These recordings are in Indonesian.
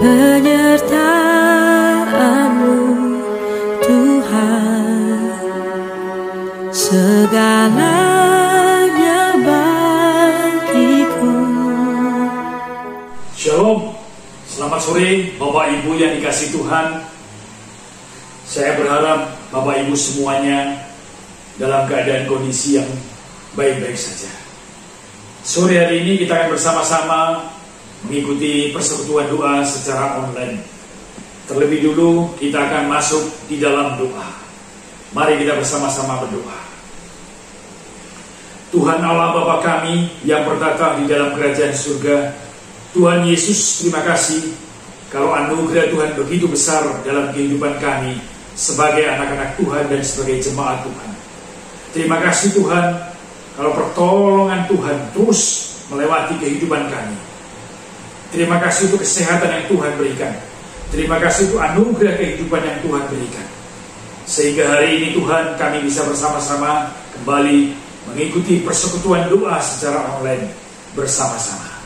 Penyertaan-Mu Tuhan, segalanya bagiku. Shalom, selamat sore Bapak Ibu yang dikasihi Tuhan. Saya berharap Bapak Ibu semuanya dalam keadaan kondisi yang baik-baik saja. Sore hari ini kita akan bersama-sama mengikuti persekutuan doa secara online. Terlebih dulu kita akan masuk di dalam doa. Mari kita bersama-sama berdoa. Tuhan Allah Bapa kami yang bertata di dalam kerajaan surga, Tuhan Yesus, terima kasih kalau anugerah Tuhan begitu besar dalam kehidupan kami sebagai anak-anak Tuhan dan sebagai jemaat Tuhan. Terima kasih Tuhan kalau pertolongan Tuhan terus melewati kehidupan kami. Terima kasih untuk kesehatan yang Tuhan berikan. Terima kasih untuk anugerah kehidupan yang Tuhan berikan. Sehingga hari ini Tuhan kami bisa bersama-sama kembali mengikuti persekutuan doa secara online bersama-sama.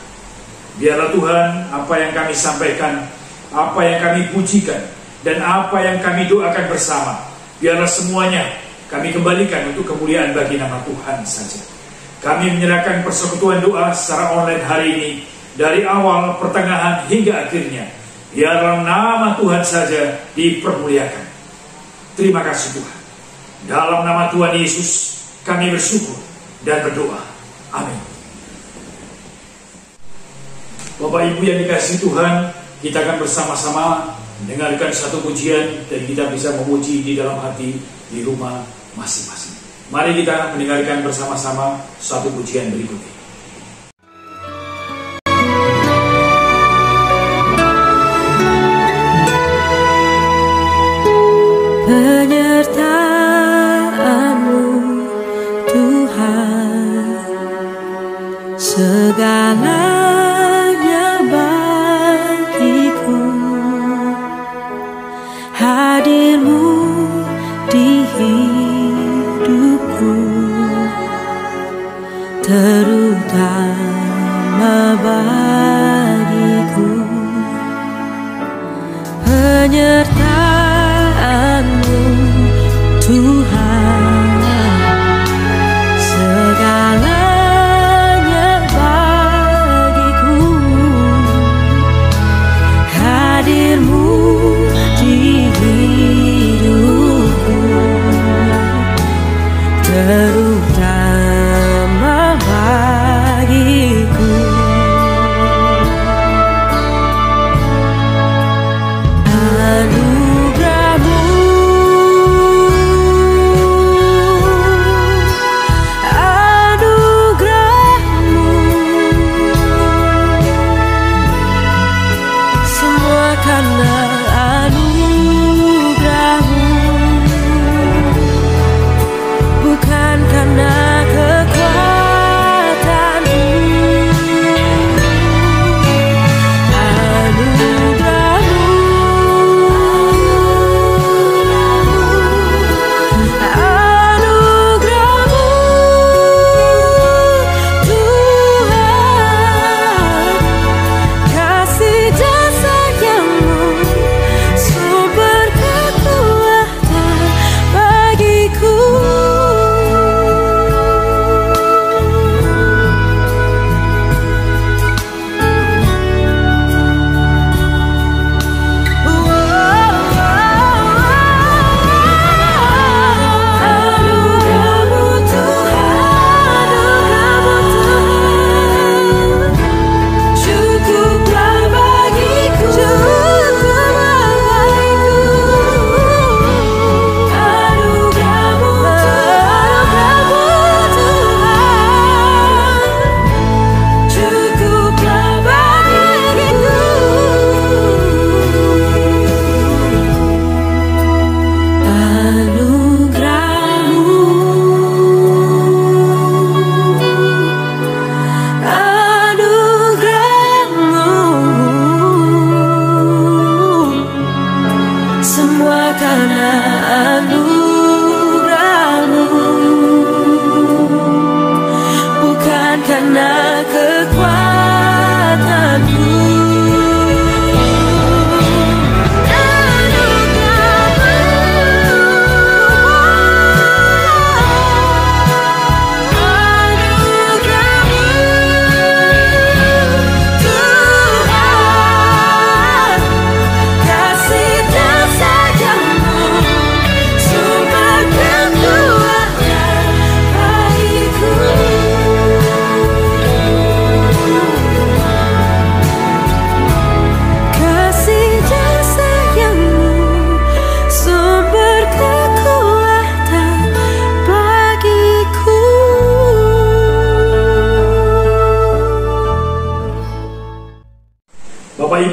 Biarlah Tuhan apa yang kami sampaikan, apa yang kami pujikan, dan apa yang kami doakan bersama, biarlah semuanya kami kembalikan untuk kemuliaan bagi nama Tuhan saja. Kami menyerahkan persekutuan doa secara online hari ini, dari awal, pertengahan, hingga akhirnya. Biarlah nama Tuhan saja dipermuliakan. Terima kasih Tuhan. Dalam nama Tuhan Yesus, kami bersyukur dan berdoa. Amin. Bapak Ibu yang dikasihi Tuhan, kita akan bersama-sama mendengarkan satu pujian dan kita bisa memuji di dalam hati di rumah masing-masing. Mari kita mendengarkan bersama-sama satu pujian berikut ini. Penyertaan-Mu Tuhan, segalanya bagiku. Hadir-Mu di hidupku, terutama bagiku. Penyertaan-Mu Tuhan, segalanya bagiku. Hadir-Mu di hidupku, terutama bagiku. Kasih dan sayang-Mu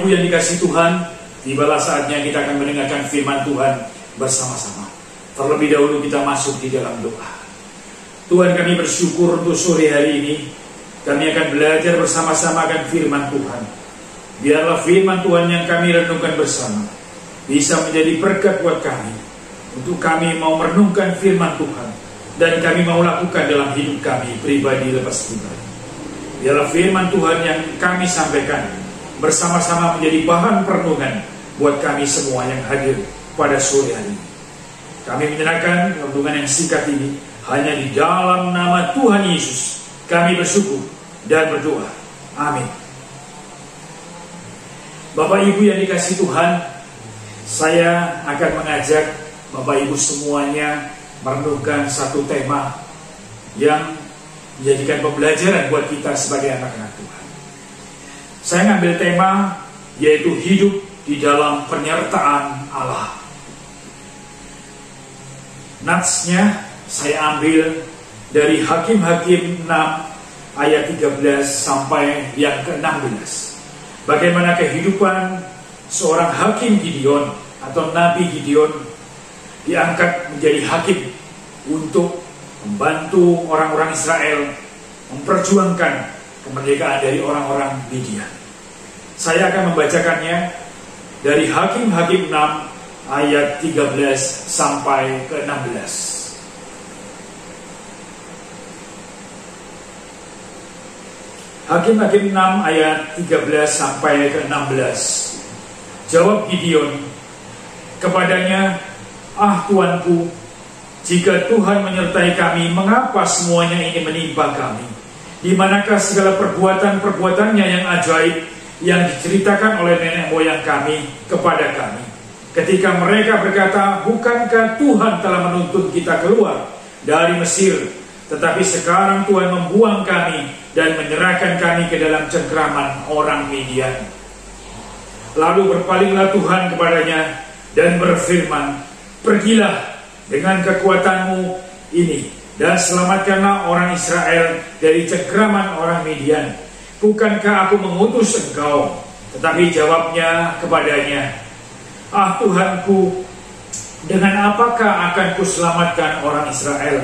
Ibu yang dikasihi Tuhan, tibalah saatnya kita akan mendengarkan firman Tuhan bersama-sama. Terlebih dahulu kita masuk di dalam doa. Tuhan, kami bersyukur untuk sore hari ini. Kami akan belajar bersama-sama akan firman Tuhan. Biarlah firman Tuhan yang kami renungkan bersama bisa menjadi berkat buat kami, untuk kami mau merenungkan firman Tuhan dan kami mau lakukan dalam hidup kami pribadi lepas pribadi. Biarlah firman Tuhan yang kami sampaikan bersama-sama menjadi bahan perenungan buat kami semua yang hadir pada sore hari ini. Kami menyerahkan renungan yang singkat ini hanya di dalam nama Tuhan Yesus. Kami bersyukur dan berdoa. Amin. Bapak Ibu yang dikasihi Tuhan, saya akan mengajak Bapak Ibu semuanya merenungkan satu tema yang menjadikan pembelajaran buat kita sebagai anak-anak Tuhan. Saya ngambil tema yaitu hidup di dalam penyertaan Allah. Natsnya saya ambil dari Hakim-Hakim 6 ayat 13 sampai yang ke-16. Bagaimana kehidupan seorang hakim Gideon atau Nabi Gideon diangkat menjadi hakim untuk membantu orang-orang Israel memperjuangkan kemerdekaan dari orang-orang Midian. Saya akan membacakannya dari Hakim-Hakim 6 ayat 13 sampai ke-16. Hakim-Hakim 6 ayat 13 sampai ke-16. Jawab Gideon kepadanya, "Ah Tuanku, jika Tuhan menyertai kami, mengapa semuanya ini menimpa kami? Di manakah segala perbuatan-perbuatannya yang ajaib yang diceritakan oleh nenek moyang kami kepada kami? Ketika mereka berkata, bukankah Tuhan telah menuntun kita keluar dari Mesir? Tetapi sekarang Tuhan membuang kami dan menyerahkan kami ke dalam cengkraman orang Midian." Lalu berpalinglah Tuhan kepadanya dan berfirman, "Pergilah dengan kekuatanmu ini dan selamatkanlah orang Israel dari cengkraman orang Midian. Bukankah aku mengutus engkau?" Tetapi jawabnya kepadanya, "Ah Tuhanku, dengan apakah akan kuselamatkan orang Israel?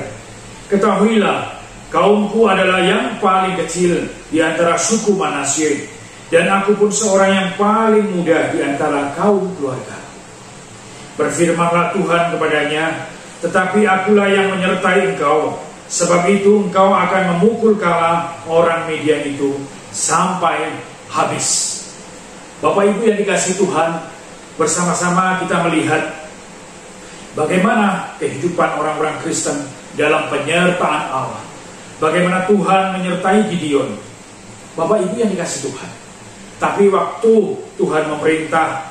Ketahuilah, kaumku adalah yang paling kecil di antara suku Manasye, dan aku pun seorang yang paling muda di antara kaum keluarga." Berfirmanlah Tuhan kepadanya, "Tetapi akulah yang menyertai engkau, sebab itu engkau akan memukul kala orang Midian itu sampai habis." Bapak Ibu yang dikasihi Tuhan, bersama-sama kita melihat bagaimana kehidupan orang-orang Kristen dalam penyertaan Allah. Bagaimana Tuhan menyertai Gideon. Bapak Ibu yang dikasihi Tuhan. Tapi waktu Tuhan memerintah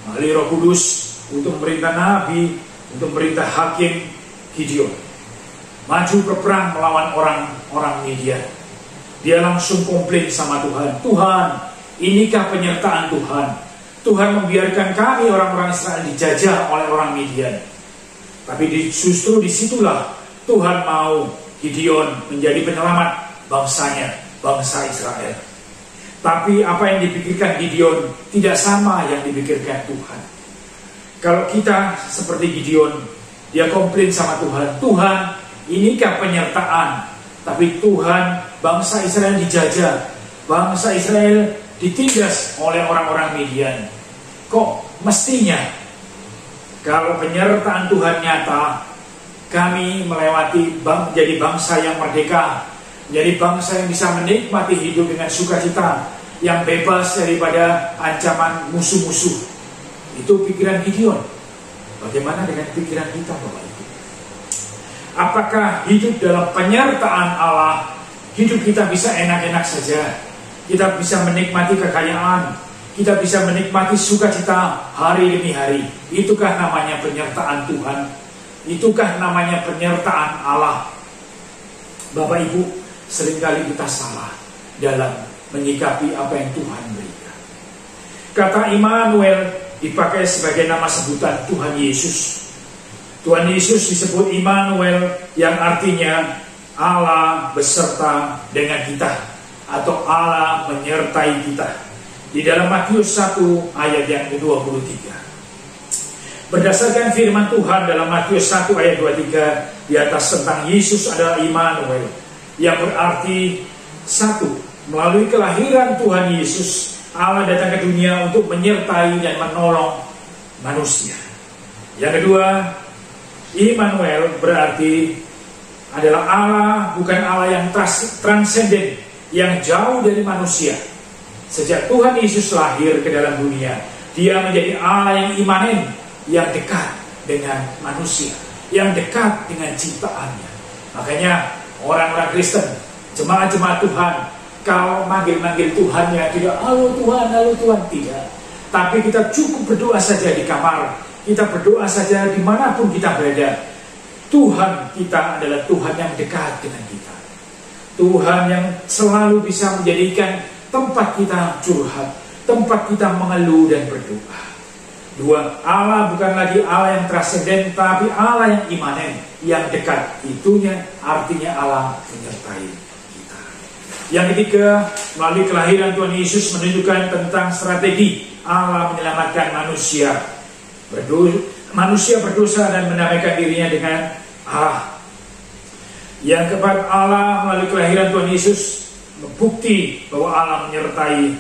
melalui Roh Kudus untuk memerintah Nabi, untuk memerintah hakim Gideon maju berperang melawan orang-orang Midian, dia langsung komplain sama Tuhan. "Tuhan, inikah penyertaan Tuhan? Tuhan membiarkan kami orang-orang Israel dijajah oleh orang Midian." Tapi justru disitulah Tuhan mau Gideon menjadi penyelamat bangsanya, bangsa Israel. Tapi apa yang dipikirkan Gideon tidak sama yang dipikirkan Tuhan. Kalau kita seperti Gideon, dia komplain sama Tuhan, "Tuhan, inikah penyertaan?" Tapi Tuhan, bangsa Israel dijajah, bangsa Israel ditindas oleh orang-orang Midian. Kok mestinya kalau penyertaan Tuhan nyata, kami melewati menjadi bangsa yang merdeka, menjadi bangsa yang bisa menikmati hidup dengan sukacita, yang bebas daripada ancaman musuh-musuh. Itu pikiran Gideon. Bagaimana dengan pikiran kita, Bapak Ibu? Apakah hidup dalam penyertaan Allah, hidup kita bisa enak-enak saja? Kita bisa menikmati kekayaan, kita bisa menikmati sukacita hari demi hari. Itukah namanya penyertaan Tuhan? Itukah namanya penyertaan Allah? Bapak Ibu, seringkali kita salah dalam menyikapi apa yang Tuhan berikan. Kata Immanuel dipakai sebagai nama sebutan Tuhan Yesus. Tuhan Yesus disebut Immanuel, yang artinya Allah beserta dengan kita, atau Allah menyertai kita. di dalam Matius 1 ayat yang ke-23. Berdasarkan firman Tuhan dalam Matius 1 ayat 23 di atas tentang Yesus adalah Immanuel, yang berarti satu. Melalui kelahiran Tuhan Yesus, Allah datang ke dunia untuk menyertai dan menolong manusia. Yang kedua, Immanuel berarti adalah Allah, bukan Allah yang transenden, yang jauh dari manusia. Sejak Tuhan Yesus lahir ke dalam dunia, Dia menjadi Allah yang imanen, yang dekat dengan manusia, yang dekat dengan ciptaannya. Makanya orang-orang Kristen, jemaat-jemaat Tuhan, kalau manggil-manggil Tuhannya tidak halo Tuhan, tidak. Tapi kita cukup berdoa saja di kamar, kita berdoa saja dimanapun kita berada. Tuhan kita adalah Tuhan yang dekat dengan kita, Tuhan yang selalu bisa menjadikan tempat kita curhat, tempat kita mengeluh dan berdoa. Dua, Allah bukan lagi Allah yang transenden, tapi Allah yang imanen, yang dekat. Itunya artinya Allah menyertai kita. Yang ketiga, melalui kelahiran Tuhan Yesus menunjukkan tentang strategi Allah menyelamatkan manusia. Manusia berdosa dan mendamaikan dirinya dengan Allah. Yang keempat, Allah melalui kelahiran Tuhan Yesus membukti bahwa Allah menyertai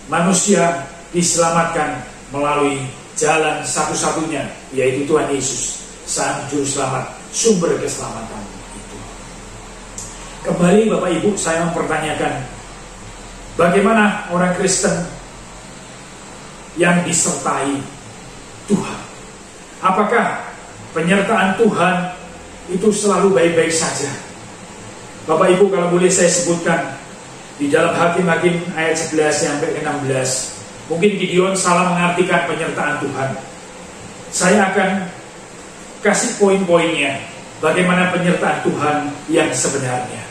manusia diselamatkan melalui jalan satu-satunya, yaitu Tuhan Yesus, Sang Juru Selamat, sumber keselamatan itu. Kembali Bapak Ibu, saya mempertanyakan, bagaimana orang Kristen yang disertai Tuhan? Apakah penyertaan Tuhan itu selalu baik-baik saja? Bapak Ibu, kalau boleh saya sebutkan di dalam Hakim-Hakim ayat 11 sampai 16, mungkin Gideon salah mengartikan penyertaan Tuhan. Saya akan kasih poin-poinnya bagaimana penyertaan Tuhan yang sebenarnya.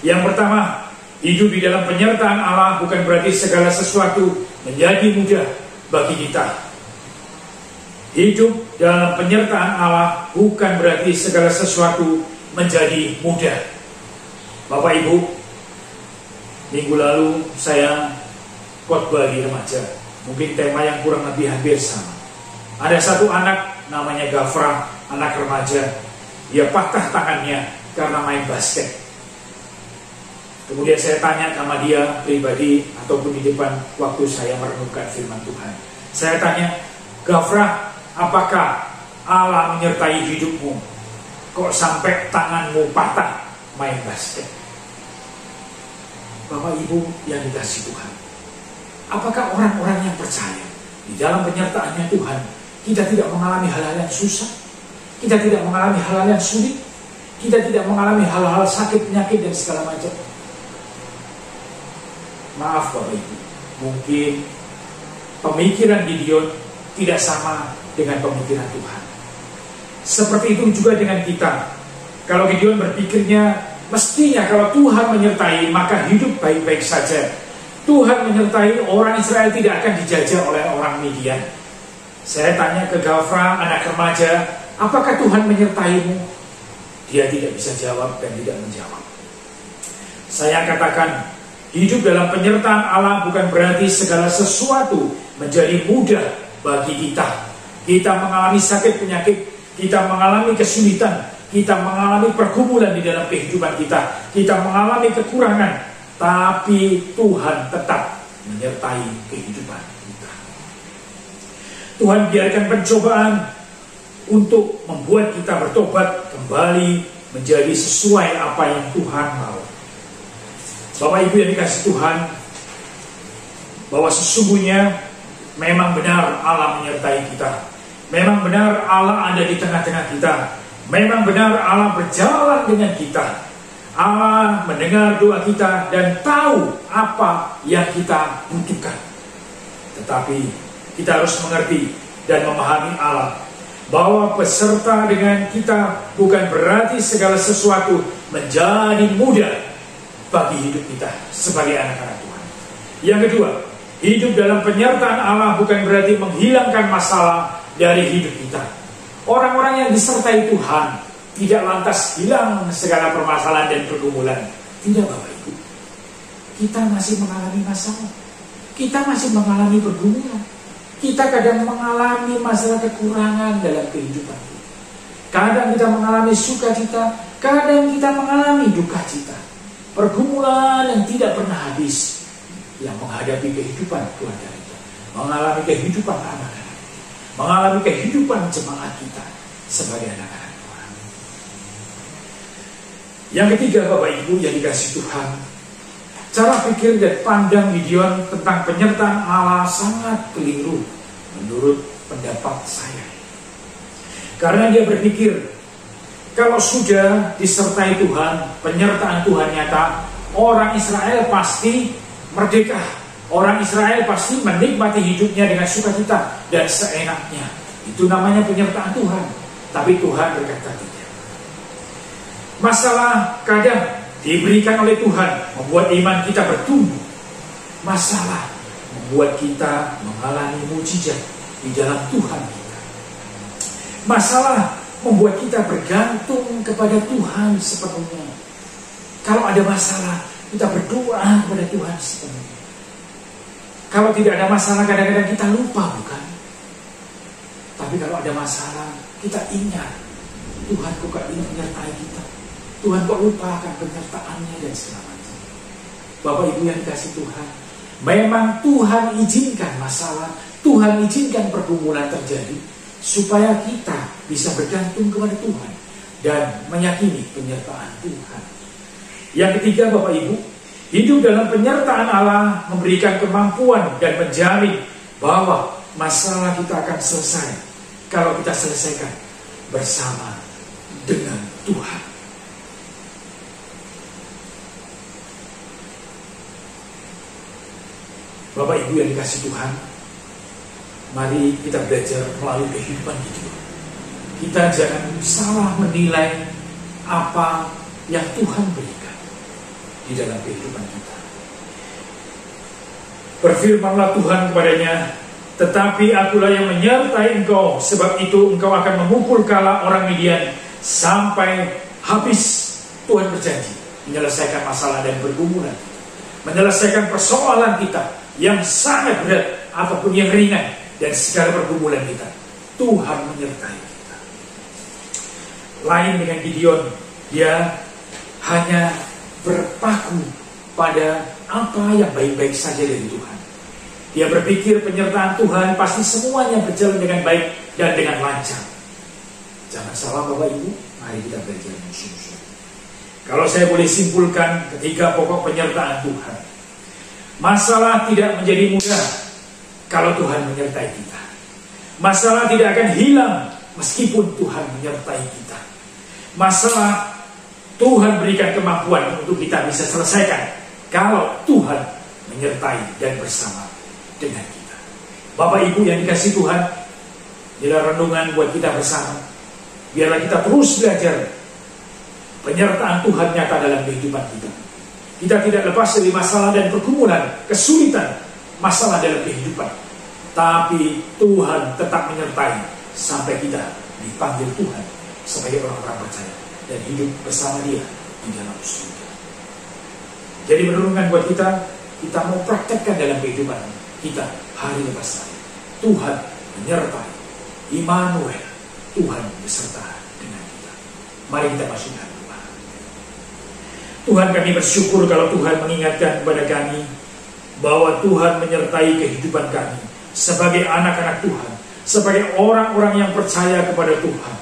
Yang pertama, hidup di dalam penyertaan Allah bukan berarti segala sesuatu menjadi mudah bagi kita. Hidup dalam penyertaan Allah bukan berarti segala sesuatu menjadi mudah. Bapak Ibu, minggu lalu saya khotbah di remaja, mungkin tema yang kurang lebih hampir sama. Ada satu anak namanya Gafra, anak remaja. Dia patah tangannya karena main basket. Kemudian saya tanya sama dia pribadi ataupun di depan waktu saya merenungkan firman Tuhan. Saya tanya, Gafra, apakah Allah menyertai hidupmu? Kok sampai tanganmu patah main basket? Bapak Ibu yang dikasihi Tuhan, apakah orang-orang yang percaya di dalam penyertaannya Tuhan, kita tidak mengalami hal-hal yang susah, kita tidak mengalami hal-hal yang sulit, kita tidak mengalami hal-hal sakit, penyakit dan segala macam? Maaf Bapak Ibu, mungkin pemikiran Gideon tidak sama dengan pemikiran Tuhan. Seperti itu juga dengan kita. Kalau Gideon berpikirnya, mestinya kalau Tuhan menyertai maka hidup baik-baik saja. Tuhan menyertai, orang Israel tidak akan dijajah oleh orang Midian. Saya tanya ke Gafra, anak remaja, apakah Tuhan menyertaimu? Dia tidak bisa jawab dan tidak menjawab. Saya katakan, hidup dalam penyertaan Allah bukan berarti segala sesuatu menjadi mudah bagi kita. Kita mengalami sakit penyakit, kita mengalami kesulitan, kita mengalami pergumulan di dalam kehidupan kita, kita mengalami kekurangan, tapi Tuhan tetap menyertai kehidupan kita. Tuhan biarkan pencobaan untuk membuat kita bertobat kembali menjadi sesuai apa yang Tuhan mau. Bapak Ibu yang dikasihi Tuhan, bahwa sesungguhnya memang benar Allah menyertai kita. Memang benar Allah ada di tengah-tengah kita. Memang benar Allah berjalan dengan kita. Allah mendengar doa kita dan tahu apa yang kita butuhkan. Tetapi kita harus mengerti dan memahami Allah, bahwa beserta dengan kita bukan berarti segala sesuatu menjadi mudah bagi hidup kita sebagai anak-anak Tuhan. Yang kedua, hidup dalam penyertaan Allah bukan berarti menghilangkan masalah dari hidup kita. Orang-orang yang disertai Tuhan tidak lantas hilang segala permasalahan dan pergumulan. Tidak Bapak Ibu, kita masih mengalami masalah, kita masih mengalami pergumulan. Kita kadang mengalami masalah kekurangan dalam kehidupan kita. Kadang kita mengalami sukacita, kadang kita mengalami duka cita. Pergumulan yang tidak pernah habis yang menghadapi kehidupan keluarga kita, mengalami kehidupan anak-anak, mengalami kehidupan jemaat kita sebagai anak-anak Tuhan. Yang ketiga, Bapak Ibu yang dikasihi Tuhan, cara pikir dan pandang Gideon tentang penyertaan Allah sangat keliru menurut pendapat saya. Karena dia berpikir, kalau sudah disertai Tuhan, penyertaan Tuhan nyata, orang Israel pasti merdeka. Orang Israel pasti menikmati hidupnya dengan sukacita dan seenaknya. Itu namanya penyertaan Tuhan. Tapi Tuhan berkata tidak. Masalah kadang diberikan oleh Tuhan membuat iman kita bertumbuh. Masalah membuat kita mengalami mujizat di dalam Tuhan kita. Masalah membuat kita bergantung kepada Tuhan sepenuhnya. Kalau ada masalah, kita berdoa kepada Tuhan sepenuhnya. Kalau tidak ada masalah, kadang-kadang kita lupa, bukan? Tapi kalau ada masalah, kita ingat Tuhan kok gak menyertai kita. Tuhan kok lupakan penyertaannya dan segala macam. Bapak Ibu yang dikasih Tuhan, memang Tuhan izinkan masalah, Tuhan izinkan pergumulan terjadi supaya kita bisa bergantung kepada Tuhan dan meyakini penyertaan Tuhan. Yang ketiga, Bapak Ibu, hidup dalam penyertaan Allah memberikan kemampuan dan menjamin bahwa masalah kita akan selesai kalau kita selesaikan bersama dengan Tuhan. Bapak Ibu yang dikasih Tuhan, mari kita belajar melalui kehidupan hidup. Kita jangan salah menilai apa yang Tuhan berikan di dalam kehidupan kita. Berfirmanlah Tuhan kepadanya, tetapi akulah yang menyertai engkau, sebab itu engkau akan memukul kala orang Midian sampai habis. Tuhan berjanji menyelesaikan masalah dan pergumulan, menyelesaikan persoalan kita yang sangat berat ataupun yang ringan dan segala pergumulan kita. Tuhan menyertai kita. Lain dengan Gideon, dia hanya berpaku pada apa yang baik-baik saja dari Tuhan. Dia berpikir penyertaan Tuhan pasti semuanya berjalan dengan baik dan dengan lancar. Jangan salah Bapak Ibu, mari kita belajar sungguh-sungguh. Kalau saya boleh simpulkan ketiga pokok penyertaan Tuhan. Masalah tidak menjadi mudah kalau Tuhan menyertai kita. Masalah tidak akan hilang meskipun Tuhan menyertai kita. Masalah Tuhan berikan kemampuan untuk kita bisa selesaikan kalau Tuhan menyertai dan bersama dengan kita. Bapak Ibu yang dikasih Tuhan, inilah renungan buat kita bersama. Biarlah kita terus belajar penyertaan Tuhan nyata dalam kehidupan kita. Kita tidak lepas dari masalah dan pergumulan, kesulitan, masalah dalam kehidupan. Tapi Tuhan tetap menyertai sampai kita dipanggil Tuhan sebagai orang-orang percaya dan hidup bersama Dia di dalam surga. Jadi merenungkan buat kita mau praktekkan dalam kehidupan kita hari lepas hari. Tuhan menyertai, Immanuel, Tuhan beserta dengan kita. Mari kita masukkan doa. Tuhan, kami bersyukur kalau Tuhan mengingatkan kepada kami bahwa Tuhan menyertai kehidupan kami sebagai anak-anak Tuhan, sebagai orang-orang yang percaya kepada Tuhan.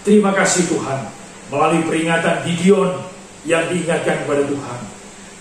Terima kasih Tuhan, melalui peringatan Gideon yang diingatkan kepada Tuhan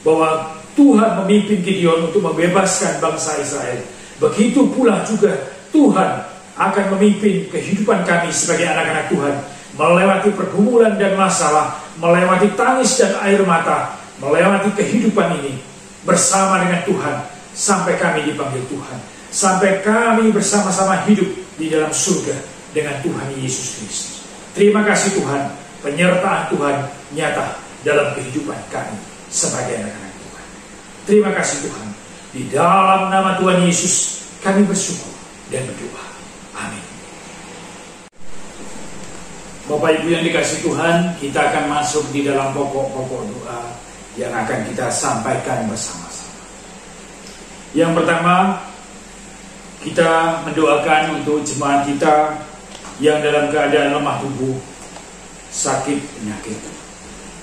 bahwa Tuhan memimpin Gideon untuk membebaskan bangsa Israel. Begitu pula juga Tuhan akan memimpin kehidupan kami sebagai anak-anak Tuhan, melewati pergumulan dan masalah, melewati tangis dan air mata, melewati kehidupan ini bersama dengan Tuhan sampai kami dipanggil Tuhan, sampai kami bersama-sama hidup di dalam surga dengan Tuhan Yesus Kristus. Terima kasih Tuhan, penyertaan Tuhan nyata dalam kehidupan kami sebagai anak-anak Tuhan. Terima kasih Tuhan, di dalam nama Tuhan Yesus kami bersyukur dan berdoa. Amin. Bapak Ibu yang dikasih Tuhan, kita akan masuk di dalam pokok-pokok doa yang akan kita sampaikan bersama-sama. Yang pertama, kita mendoakan untuk jemaat kita yang dalam keadaan lemah tubuh, sakit penyakit.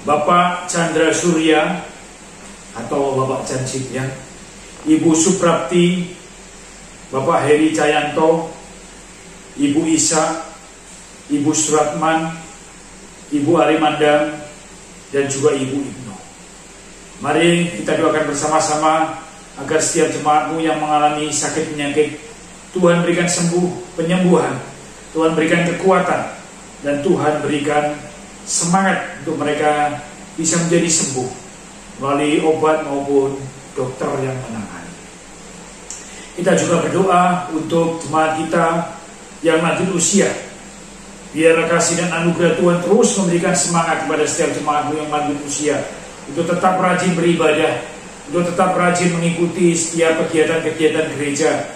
Bapak Chandra Surya atau Bapak Cancik ya, Ibu Suprapti, Bapak Heri Cayanto, Ibu Isa, Ibu Suratman, Ibu Arimandang, dan juga Ibu Ibnu. Mari kita doakan bersama-sama agar setiap jemaatmu yang mengalami sakit penyakit, Tuhan berikan penyembuhan, Tuhan berikan kekuatan, dan Tuhan berikan semangat untuk mereka bisa menjadi sembuh melalui obat maupun dokter yang menangani. Kita juga berdoa untuk jemaat kita yang lanjut usia. Biar kasih dan anugerah Tuhan terus memberikan semangat kepada setiap jemaatmu yang lanjut usia untuk tetap rajin beribadah, untuk tetap rajin mengikuti setiap kegiatan-kegiatan gereja,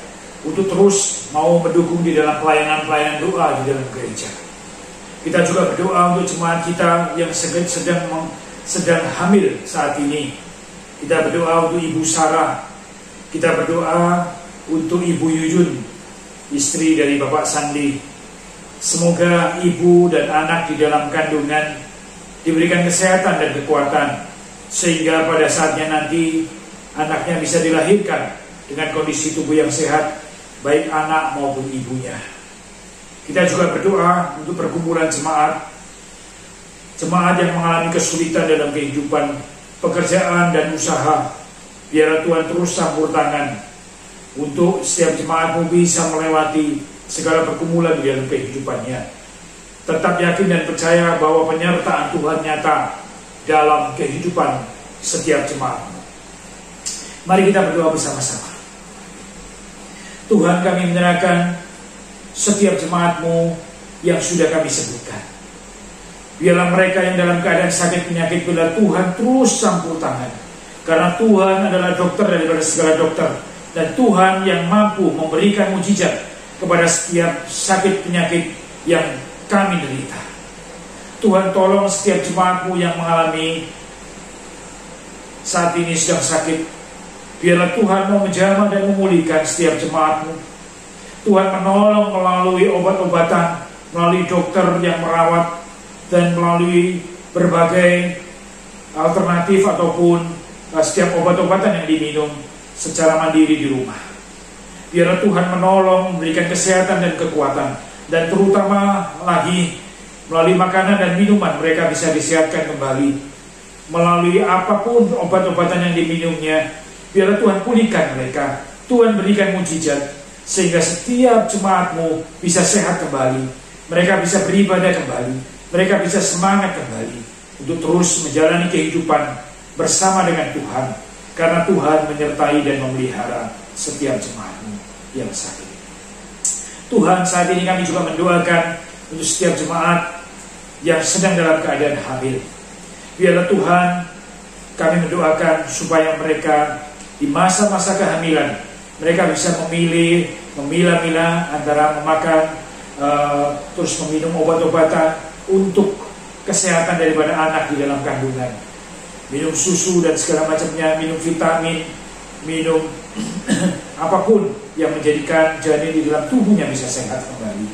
untuk terus mau mendukung di dalam pelayanan-pelayanan doa di dalam gereja. Kita juga berdoa untuk jemaat kita yang sedang hamil saat ini. Kita berdoa untuk Ibu Sarah. Kita berdoa untuk Ibu Yuyun, istri dari Bapak Sandi. Semoga ibu dan anak di dalam kandungan diberikan kesehatan dan kekuatan, sehingga pada saatnya nanti anaknya bisa dilahirkan dengan kondisi tubuh yang sehat, baik anak maupun ibunya. Kita juga berdoa untuk perkumpulan jemaat yang mengalami kesulitan dalam kehidupan, pekerjaan dan usaha. Biar Tuhan terus campur tangan untuk setiap jemaatmu bisa melewati segala pergumulan di dalam kehidupannya. Tetap yakin dan percaya bahwa penyertaan Tuhan nyata dalam kehidupan setiap jemaatmu. Mari kita berdoa bersama-sama. Tuhan, kami menyerahkan setiap jemaatmu yang sudah kami sebutkan. Biarlah mereka yang dalam keadaan sakit penyakit, biarlah Tuhan terus campur tangan. Karena Tuhan adalah dokter daripada segala dokter, dan Tuhan yang mampu memberikan mujizat kepada setiap sakit penyakit yang kami derita. Tuhan, tolong setiap jemaatmu yang mengalami saat ini sedang sakit. Biarlah Tuhan mau menjamah dan memulihkan setiap jemaatmu. Tuhan menolong melalui obat-obatan, melalui dokter yang merawat, dan melalui berbagai alternatif ataupun setiap obat-obatan yang diminum secara mandiri di rumah. Biarlah Tuhan menolong, memberikan kesehatan dan kekuatan, dan terutama lagi melalui makanan dan minuman mereka bisa disehatkan kembali. Melalui apapun obat-obatan yang diminumnya, biarlah Tuhan pulihkan mereka. Tuhan berikan mujizat sehingga setiap jemaatmu bisa sehat kembali. Mereka bisa beribadah kembali. Mereka bisa semangat kembali untuk terus menjalani kehidupan bersama dengan Tuhan, karena Tuhan menyertai dan memelihara setiap jemaatmu yang sakit. Tuhan, saat ini kami juga mendoakan untuk setiap jemaat yang sedang dalam keadaan hamil. Biarlah Tuhan, kami mendoakan supaya mereka di masa-masa kehamilan mereka bisa memilah-milah antara memakan terus meminum obat-obatan untuk kesehatan daripada anak di dalam kandungan. Minum susu dan segala macamnya, minum vitamin, minum apapun yang menjadikan janin di dalam tubuhnya bisa sehat kembali.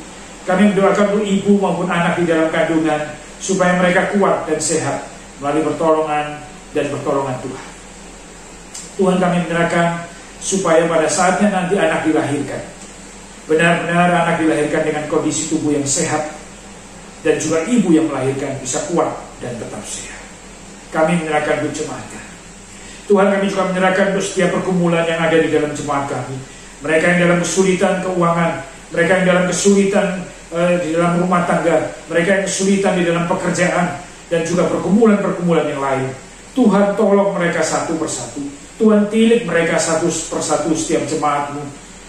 Kami mendoakan untuk ibu maupun anak di dalam kandungan supaya mereka kuat dan sehat melalui pertolongan dan pertolongan Tuhan. Tuhan, kami menyerahkan supaya pada saatnya nanti anak dilahirkan, benar-benar anak dilahirkan dengan kondisi tubuh yang sehat, dan juga ibu yang melahirkan bisa kuat dan tetap sehat. Kami menyerahkan untuk jemaat kami. Tuhan, kami juga menyerahkan untuk setiap pergumulan yang ada di dalam jemaat kami. Mereka yang dalam kesulitan keuangan, mereka yang dalam kesulitan di dalam rumah tangga, mereka yang kesulitan di dalam pekerjaan, dan juga pergumulan-pergumulan yang lain. Tuhan, tolong mereka satu persatu. Tuhan, tilik mereka satu persatu setiap jemaatmu,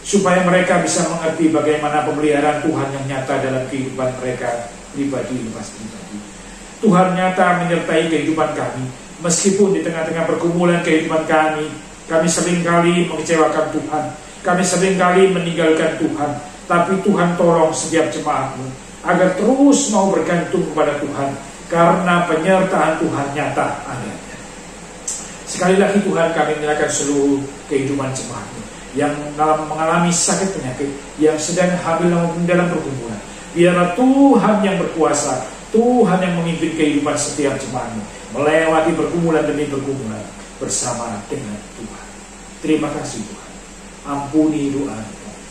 supaya mereka bisa mengerti bagaimana pemeliharaan Tuhan yang nyata dalam kehidupan mereka pribadi lepas pribadi. Tuhan nyata menyertai kehidupan kami, meskipun di tengah-tengah pergumulan kehidupan kami seringkali mengecewakan Tuhan, kami seringkali meninggalkan Tuhan. Tapi Tuhan, tolong setiap jemaatmu agar terus mau bergantung kepada Tuhan, karena penyertaan Tuhan nyata adanya. Sekali lagi Tuhan, kami menyerahkan seluruh kehidupan jemaatmu. yang mengalami sakit penyakit, yang sedang hamil maupun dalam pergumulan. Biarlah Tuhan yang berkuasa, Tuhan yang memimpin kehidupan setiap jemaat-Mu melewati pergumulan demi pergumulan bersama dengan Tuhan. Terima kasih Tuhan. Ampuni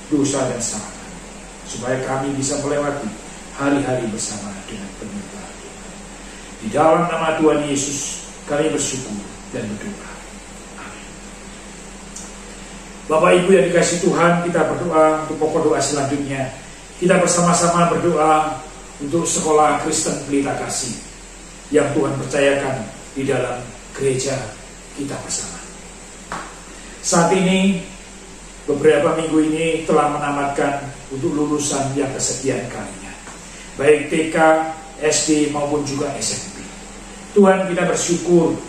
dosa dan salah kami, supaya kami bisa melewati hari-hari bersama dengan penyertaan Tuhan. Di dalam nama Tuhan Yesus kami bersyukur dan berdoa. Amin. Bapak Ibu yang dikasihi Tuhan, kita berdoa untuk pokok doa selanjutnya. Kita bersama-sama berdoa untuk sekolah Kristen Pelita Kasih yang Tuhan percayakan di dalam gereja kita bersama. Saat ini, beberapa minggu ini telah menamatkan untuk lulusan yang kesekian kalinya, baik TK, SD maupun juga SMP. Tuhan, kita bersyukur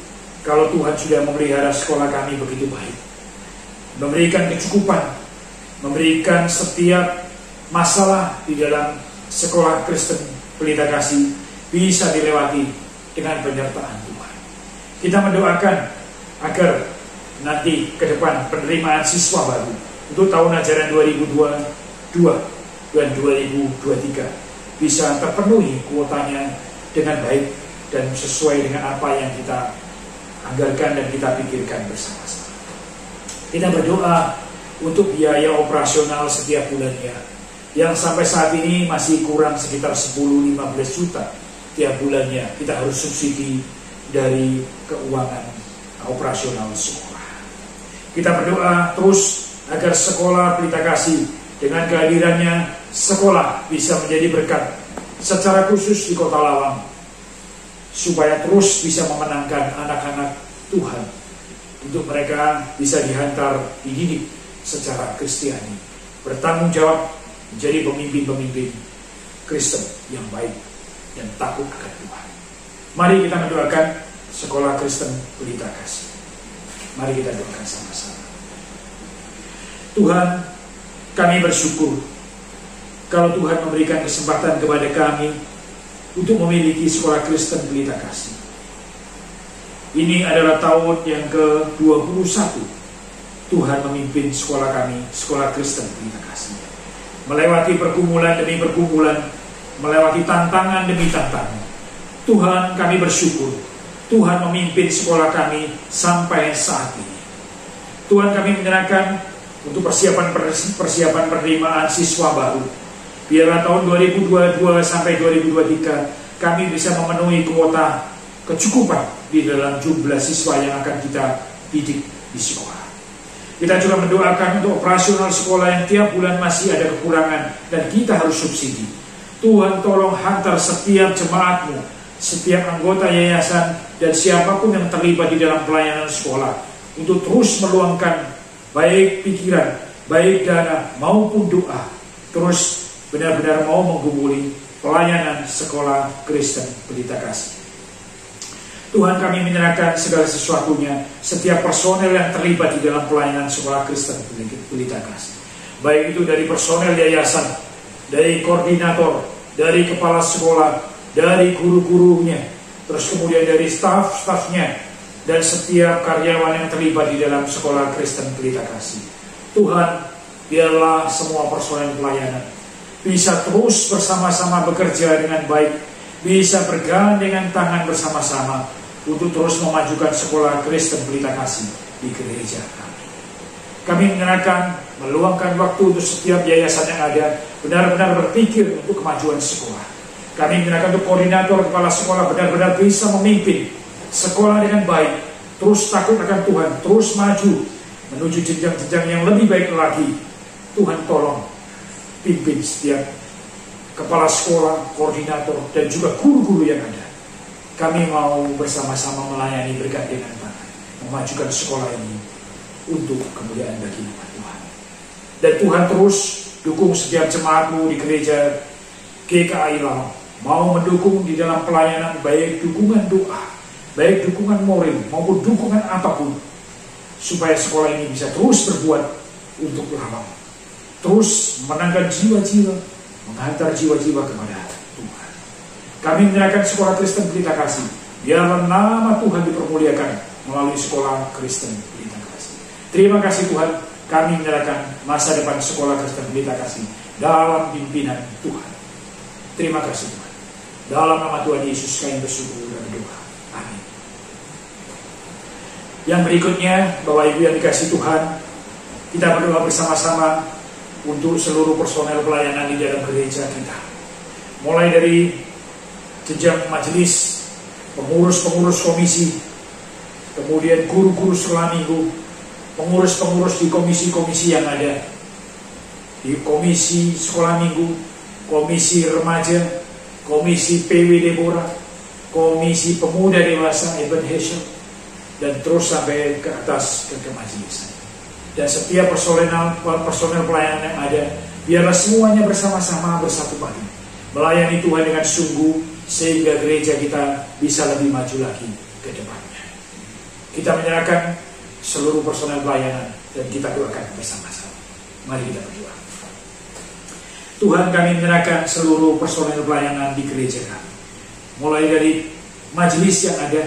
kalau Tuhan sudah memelihara sekolah kami begitu baik, memberikan kecukupan, memberikan setiap masalah di dalam sekolah Kristen Pelita Kasih bisa dilewati dengan penyertaan Tuhan. Kita mendoakan agar nanti ke depan penerimaan siswa baru untuk tahun ajaran 2022 dan 2023 bisa terpenuhi kuotanya dengan baik dan sesuai dengan apa yang kita anggarkan dan kita pikirkan bersama-sama. Kita berdoa untuk biaya operasional setiap bulannya, yang sampai saat ini masih kurang sekitar 10-15 juta tiap bulannya. Kita harus subsidi dari keuangan operasional sekolah. Kita berdoa terus agar sekolah Pelita Kasih dengan kehadirannya sekolah bisa menjadi berkat secara khusus di Kota Lawang, supaya terus bisa memenangkan anak-anak Tuhan untuk mereka bisa dihantar, dididik secara Kristiani, bertanggung jawab menjadi pemimpin-pemimpin Kristen yang baik dan takut akan Tuhan. Mari kita mendoakan sekolah Kristen Pelita Kasih. Mari kita doakan sama-sama. Tuhan, kami bersyukur kalau Tuhan memberikan kesempatan kepada kami untuk memiliki sekolah Kristen Pelita Kasih. Ini adalah tahun yang ke-21 Tuhan memimpin sekolah kami, sekolah Kristen Pelita Kasih, melewati pergumulan demi pergumulan, melewati tantangan demi tantangan. Tuhan, kami bersyukur Tuhan memimpin sekolah kami sampai saat ini. Tuhan, kami menyerahkan untuk persiapan penerimaan siswa baru. Biarlah tahun 2022 sampai 2023 kami bisa memenuhi kuota kecukupan di dalam jumlah siswa yang akan kita didik di sekolah. Kita juga mendoakan untuk operasional sekolah yang tiap bulan masih ada kekurangan dan kita harus subsidi. Tuhan, tolong hantar setiap jemaat-Mu, setiap anggota yayasan dan siapapun yang terlibat di dalam pelayanan sekolah untuk terus meluangkan baik pikiran, baik dana maupun doa, terus benar-benar mau menggumuli pelayanan sekolah Kristen Pelita Kasih. Tuhan, kami menyerahkan segala sesuatunya, setiap personel yang terlibat di dalam pelayanan sekolah Kristen Pelita Kasih, baik itu dari personel yayasan, dari koordinator, dari kepala sekolah, dari guru-gurunya, terus kemudian dari staf-stafnya, dan setiap karyawan yang terlibat di dalam sekolah Kristen Pelita Kasih. Tuhan, biarlah semua personel pelayanan bisa terus bersama-sama bekerja dengan baik, bisa bergandengan tangan bersama-sama untuk terus memajukan sekolah Kristen Pelita Kasih di gereja kami. Kami menyerahkan, meluangkan waktu untuk setiap yayasan yang ada, benar-benar berpikir untuk kemajuan sekolah. Kami menyerahkan untuk koordinator, kepala sekolah benar-benar bisa memimpin sekolah dengan baik, terus takut akan Tuhan, terus maju menuju jenjang-jenjang yang lebih baik lagi. Tuhan, tolong pimpin setiap kepala sekolah, koordinator, dan juga guru-guru yang ada. Kami mau bersama-sama melayani bergandengan tangan, memajukan sekolah ini untuk kemuliaan bagi nama Tuhan. Dan Tuhan terus dukung setiap jemaat-Mu di gereja GKI Lawang, mau mendukung di dalam pelayanan, baik dukungan doa, baik dukungan moral maupun dukungan apapun, supaya sekolah ini bisa terus berbuat untuk Lawang, terus menangkan jiwa-jiwa, menghantar jiwa-jiwa kepada Tuhan. Kami menyerahkan sekolah Kristen Pelita Kasih, biarlah nama Tuhan dipermuliakan melalui sekolah Kristen Pelita Kasih. Terima kasih Tuhan, kami menyerahkan masa depan sekolah Kristen Pelita Kasih dalam pimpinan Tuhan. Terima kasih Tuhan. Dalam nama Tuhan Yesus kami bersyukur dan berdoa. Amin. Yang berikutnya, Bapak Ibu yang dikasih Tuhan, kita berdoa bersama-sama untuk seluruh personel pelayanan di dalam gereja kita. Mulai dari jenjang majelis, pengurus-pengurus komisi, kemudian guru-guru sekolah minggu, pengurus-pengurus di komisi-komisi yang ada, di komisi sekolah minggu, komisi remaja, komisi PW Deborah, komisi pemuda dewasa Ebenezer, dan terus sampai ke atas ke kemajelisan. Dan setiap personel pelayanan yang ada, biarlah semuanya bersama-sama bersatu padu, melayani Tuhan dengan sungguh, sehingga gereja kita bisa lebih maju lagi ke depannya. Kita menyerahkan seluruh personel pelayanan dan kita doakan bersama-sama. Mari kita berdoa. Tuhan, kami menyerahkan seluruh personel pelayanan di gereja kami, mulai dari majelis yang ada,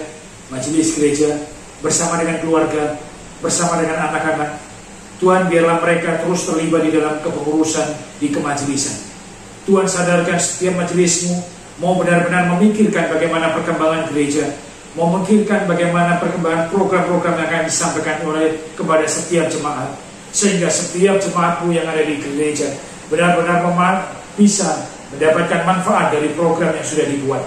majelis gereja, bersama dengan keluarga, bersama dengan anak-anak. Tuhan, biarlah mereka terus terlibat di dalam kepengurusan di kemajelisan. Tuhan, sadarkan setiap majelismu mau benar-benar memikirkan bagaimana perkembangan gereja, mau memikirkan bagaimana perkembangan program-program yang akan disampaikan kepada setiap jemaat, sehingga setiap jemaatmu yang ada di gereja benar-benar bisa mendapatkan manfaat dari program yang sudah dibuat.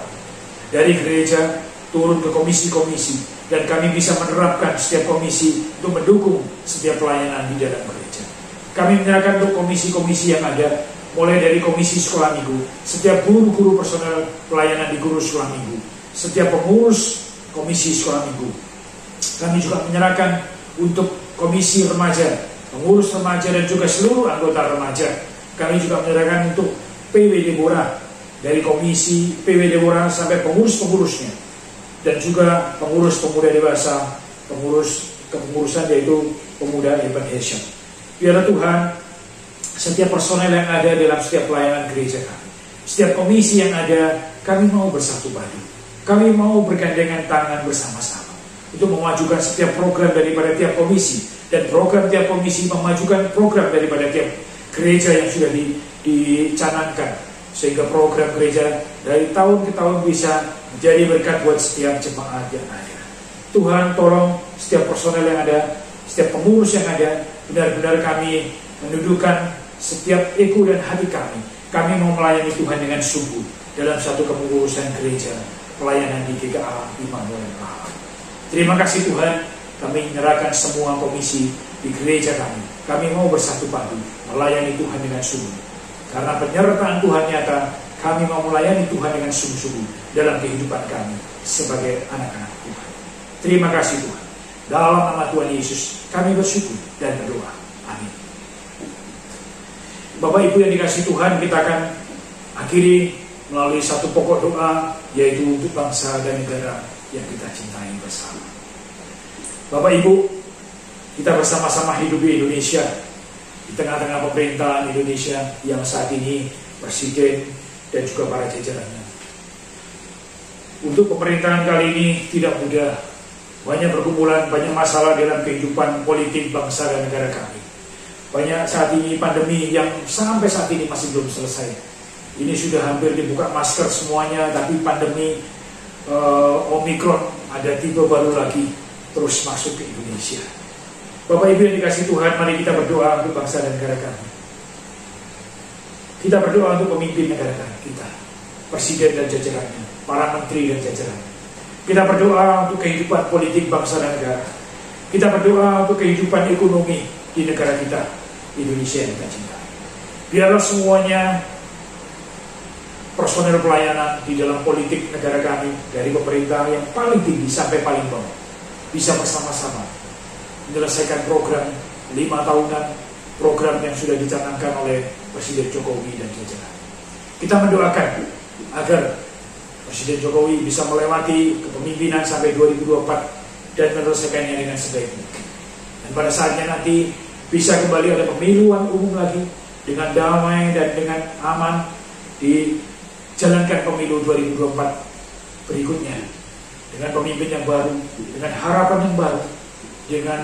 Dari gereja turun ke komisi-komisi, dan kami bisa menerapkan setiap komisi untuk mendukung setiap pelayanan di dalam gereja. Kami menyerahkan untuk komisi-komisi yang ada, mulai dari komisi sekolah minggu, setiap guru-guru personel pelayanan di guru sekolah minggu, setiap pengurus komisi sekolah minggu. Kami juga menyerahkan untuk komisi remaja, pengurus remaja dan juga seluruh anggota remaja. Kami juga menyerahkan untuk PW Deborah, dari komisi PW Deborah sampai pengurus-pengurusnya, dan juga pengurus pemuda dewasa, pengurus kepengurusan yaitu pemuda Ebenezer. Biarlah Tuhan, setiap personel yang ada dalam setiap pelayanan gereja kami, setiap komisi yang ada, kami mau bersatu padu, kami mau bergandengan tangan bersama-sama untuk memajukan setiap program daripada tiap komisi, dan program tiap komisi memajukan program daripada tiap gereja yang sudah dicanangkan, sehingga program gereja dari tahun ke tahun bisa menjadi berkat buat setiap jemaat yang ada. Tuhan, tolong setiap personel yang ada, setiap pengurus yang ada, benar-benar kami menundukkan setiap ego dan hati kami. Kami mau melayani Tuhan dengan sungguh dalam satu kepengurusan gereja pelayanan di GKA Immanuel Allah. Terima kasih Tuhan, kami menyerahkan semua komisi di gereja kami. Kami mau bersatu padu melayani Tuhan dengan sungguh. Karena penyertaan Tuhan nyata, kami mau melayani Tuhan dengan sungguh-sungguh dalam kehidupan kami sebagai anak-anak Tuhan. Terima kasih Tuhan. Dalam nama Tuhan Yesus, kami bersyukur dan berdoa. Amin. Bapak Ibu yang dikasih Tuhan, kita akan akhiri melalui satu pokok doa, yaitu untuk bangsa dan negara yang kita cintai bersama. Bapak Ibu, kita bersama-sama hidup di Indonesia, di tengah-tengah pemerintahan Indonesia yang saat ini Presiden dan juga para jajarannya. Untuk pemerintahan kali ini tidak mudah, banyak pergumulan, banyak masalah dalam kehidupan politik bangsa dan negara kami. Banyak saat ini pandemi yang sampai saat ini masih belum selesai. Ini sudah hampir dibuka masker semuanya, tapi pandemi Omikron ada tipe baru lagi terus masuk ke Indonesia. Bapak Ibu yang dikasih Tuhan, mari kita berdoa untuk bangsa dan negara kami. Kita berdoa untuk pemimpin negara kita, Presiden dan jajarannya, para menteri dan jajarannya. Kita berdoa untuk kehidupan politik bangsa dan negara. Kita berdoa untuk kehidupan ekonomi di negara kita, Indonesia yang kita cintai. Biarlah semuanya personel pelayanan di dalam politik negara kami, dari pemerintah yang paling tinggi sampai paling bawah, bisa bersama-sama menyelesaikan program 5 tahunan, program yang sudah dicanangkan oleh Presiden Jokowi dan jajaran. Kita mendoakan agar Presiden Jokowi bisa melewati kepemimpinan sampai 2024 dan menyelesaikannya dengan sebaik mungkin. Dan pada saatnya nanti bisa kembali ada pemiluan umum lagi dengan damai dan dengan aman, dijalankan pemilu 2024 berikutnya dengan pemimpin yang baru, dengan harapan yang baru, dengan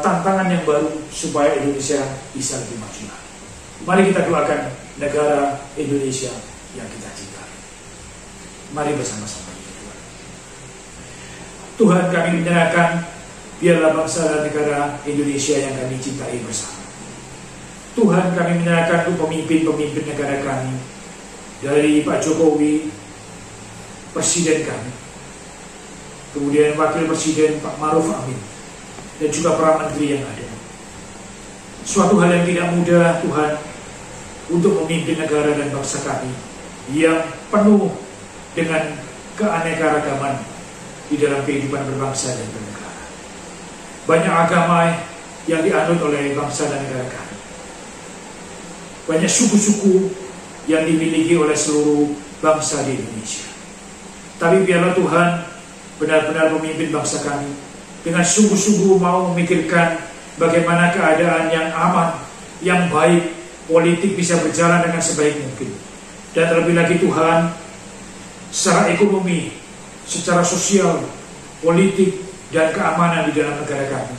tantangan yang baru supaya Indonesia bisa lebih maju lagi. Mari kita doakan negara Indonesia yang kita cintai. Mari bersama-sama kita doa. Tuhan, kami menyerahkan biarlah bangsa dan negara Indonesia yang kami cintai bersama. Tuhan, kami menyerahkan untuk pemimpin-pemimpin negara kami, dari Pak Jokowi, Presiden kami, kemudian Wakil Presiden Pak Ma'ruf Amin, dan juga para menteri yang ada. Suatu hal yang tidak mudah, Tuhan, untuk memimpin negara dan bangsa kami yang penuh dengan keanekaragaman di dalam kehidupan berbangsa dan bernegara. Banyak agama yang dianut oleh bangsa dan negara kami. Banyak suku-suku yang dimiliki oleh seluruh bangsa di Indonesia. Tapi biarlah Tuhan benar-benar memimpin bangsa kami dengan sungguh-sungguh mau memikirkan bagaimana keadaan yang aman, yang baik, politik bisa berjalan dengan sebaik mungkin. Dan terlebih lagi Tuhan, secara ekonomi, secara sosial, politik, dan keamanan di dalam negara kami,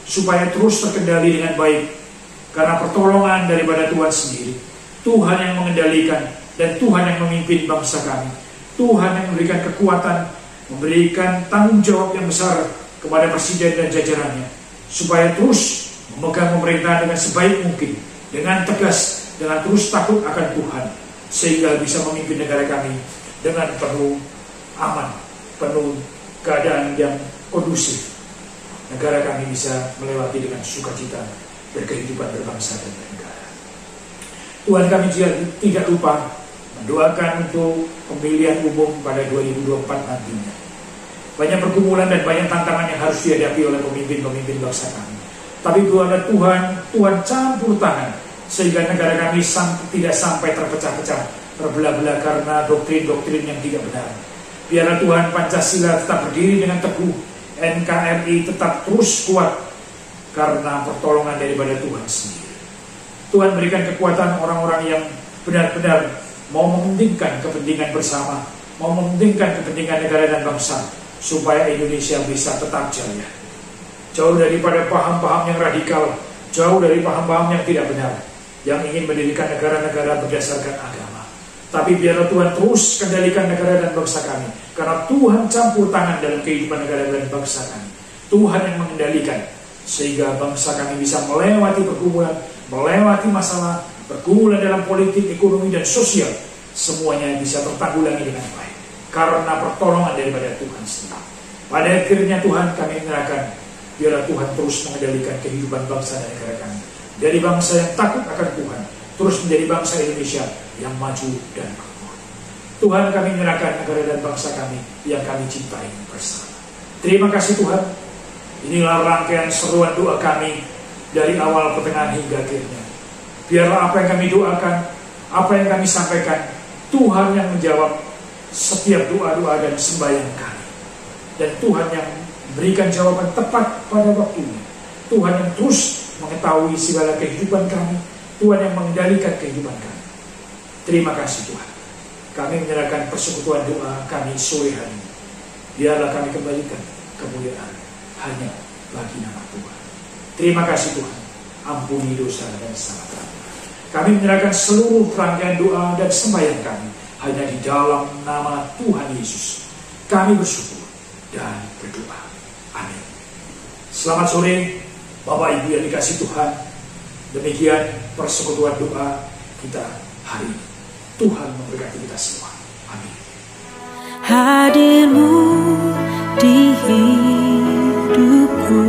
supaya terus terkendali dengan baik, karena pertolongan daripada Tuhan sendiri. Tuhan yang mengendalikan dan Tuhan yang memimpin bangsa kami. Tuhan yang memberikan kekuatan, memberikan tanggung jawab yang besar kepada Presiden dan jajarannya, supaya terus memegang pemerintahan dengan sebaik mungkin, dengan tegas, dengan terus takut akan Tuhan, sehingga bisa memimpin negara kami dengan penuh aman, penuh keadaan yang kondusif. Negara kami bisa melewati dengan sukacita berkehidupan berbangsa dan bernegara. Tuhan, kami juga tidak lupa mendoakan untuk pemilihan umum pada 2024 nantinya. Banyak pergumulan dan banyak tantangan yang harus dihadapi oleh pemimpin-pemimpin bangsa kami. Tapi Tuhan campur tangan sehingga negara kami tidak sampai terpecah-pecah, terbelah-belah karena doktrin-doktrin yang tidak benar. Biarlah Tuhan Pancasila tetap berdiri dengan teguh, NKRI tetap terus kuat karena pertolongan daripada Tuhan sendiri. Tuhan berikan kekuatan orang-orang yang benar-benar mau mementingkan kepentingan bersama, mau mementingkan kepentingan negara dan bangsa, supaya Indonesia bisa tetap jaya. Jauh daripada paham-paham yang radikal, jauh dari paham-paham yang tidak benar, yang ingin mendirikan negara-negara berdasarkan agama. Tapi biarlah Tuhan terus kendalikan negara dan bangsa kami, karena Tuhan campur tangan dalam kehidupan negara dan bangsa kami. Tuhan yang mengendalikan, sehingga bangsa kami bisa melewati pergumulan, melewati masalah, pergumulan dalam politik, ekonomi, dan sosial. Semuanya bisa tertanggulangi dengan baik, karena pertolongan daripada Tuhan sendiri. Pada akhirnya Tuhan, kami menyerahkan, biarlah Tuhan terus mengendalikan kehidupan bangsa dan negara kami. Dari bangsa yang takut akan Tuhan, terus menjadi bangsa Indonesia yang maju dan makmur. Tuhan, kami menyerahkan negara dan bangsa kami yang kami cintai bersama. Terima kasih Tuhan. Inilah rangkaian seruan doa kami dari awal, pertengahan, hingga akhirnya. Biarlah apa yang kami doakan, apa yang kami sampaikan, Tuhan yang menjawab setiap doa-doa dan sembahyang kami. Dan Tuhan yang berikan jawaban tepat pada waktunya. Tuhan yang terus mengetahui segala kehidupan kami. Tuhan yang mengendalikan kehidupan kami. Terima kasih Tuhan. Kami menyerahkan persekutuan doa kami sore hari ini. Biarlah kami kembalikan kemuliaan hanya bagi nama Tuhan. Terima kasih Tuhan. Ampuni dosa dan salah kami. Kami menyerahkan seluruh rangkaian doa dan sembahyang kami hanya di dalam nama Tuhan Yesus. Kami bersyukur dan berdoa. Amin. Selamat sore Bapak Ibu yang dikasihi Tuhan. Demikian persekutuan doa kita hari ini. Tuhan memberkati kita semua. Amin. Hadirmu di hidupku,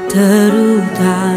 terutama